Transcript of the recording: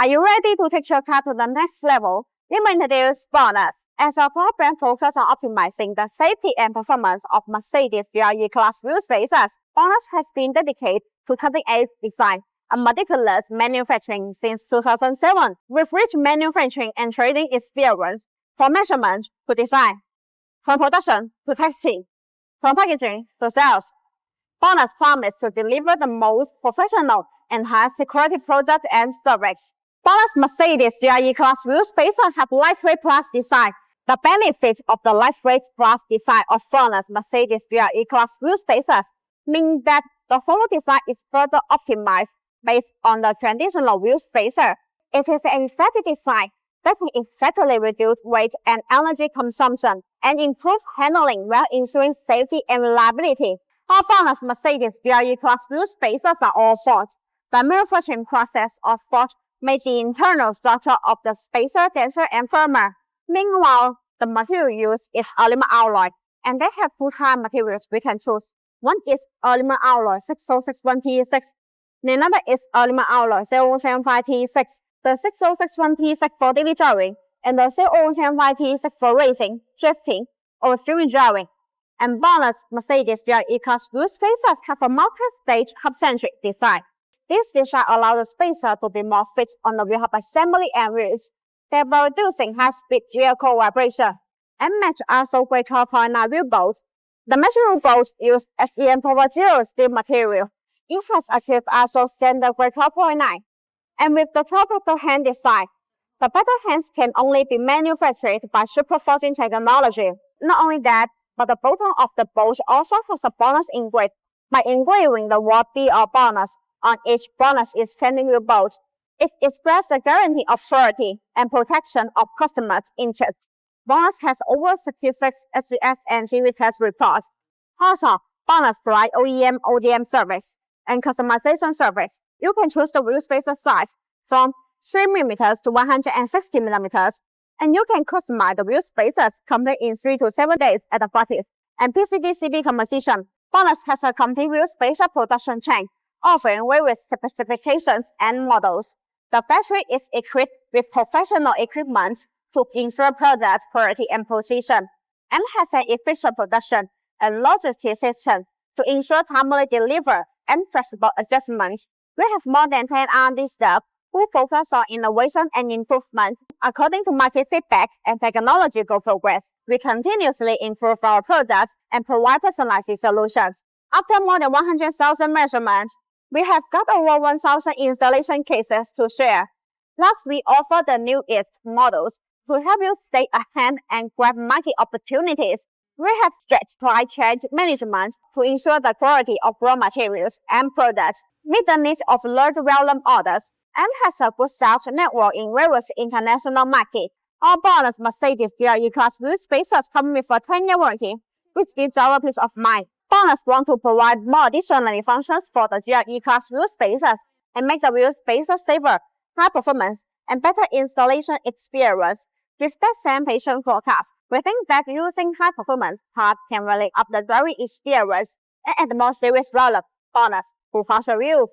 Are you ready to take your car to the next level? Let me introduce BONOSS. As our core brand focuses on optimizing the safety and performance of Mercedes GLE-Class wheel spaces, BONOSS has been dedicated to cutting-edge design and meticulous manufacturing since 2007, with rich manufacturing and trading experience, from measurement to design, from production to testing, from packaging to sales. BONOSS promises to deliver the most professional and high-security product and service. BONOSS Mercedes GLE-Class wheel spacers have lightweight plus design. The benefit of the lightweight plus design of BONOSS Mercedes GLE-Class wheel spacers mean that the whole design is further optimized based on the traditional wheel spacer. It is an effective design that can effectively reduce weight and energy consumption and improve handling while ensuring safety and reliability. All BONOSS Mercedes GLE-Class wheel spacers are all forged. The manufacturing process of forge makes the internal structure of the spacer denser and firmer. Meanwhile, the material used is aluminum alloy, and they have two time materials we can choose. One is aluminum alloy 6061T6. The another is aluminum alloy 0075T6. The 6061T6 for daily driving, and the 0075T6 for racing, drifting, or streaming driving. And BONOSS Mercedes GLE-Class wheel spacers have a multi-stage hub-centric design. This design allows the spacer to be more fit on the wheel hub assembly and wheels, thereby reducing high-speed vehicle vibration, and match also grade 12.9 wheel bolts. The measuring bolts use SEM-0 steel material. It has achieved ISO standard grade 12.9. And with the proper hand design, the better hands can only be manufactured by superforging technology. Not only that, but the bottom of the bolt also has a BONOSS engrave. By engraving the word B or BONOSS on each BONOSS fending wheel bolt, it expresses the guarantee of authority and protection of customers' interests. BONOSS has over 66 SGS and TV test reports. Also, BONOSS provides OEM ODM service and customization service. You can choose the wheel spacer size from 3mm to 160mm, and you can customize the wheel spacers complete in 3 to 7 days at the practice and PCDCB composition. BONOSS has a complete wheel spacer production chain, offering various specifications and models. The factory is equipped with professional equipment to ensure product quality and precision, and has an efficient production and logistics system to ensure timely delivery and flexible adjustment. We have more than 10 R&D staff who focus on innovation and improvement. According to market feedback and technological progress, we continuously improve our products and provide personalized solutions. After more than 100,000 measurements, we have got over 1,000 installation cases to share. Last, we offer the newest models to help you stay ahead and grab market opportunities. We have strict supply chain management to ensure the quality of raw materials and products, meet the needs of large volume orders, and has a good sales network in various international markets. Our BONOSS Mercedes GLE-Class wheel spacers come with a 10-year warranty, which gives our peace of mind. BONOSS want to provide more additional functions for the GLE-Class wheel spacers and make the wheel spacers safer, high performance, and better installation experience. With that same patient forecast, we think that using high-performance parts can really up the driving experience and add more serious volume. BONOSS, who found you?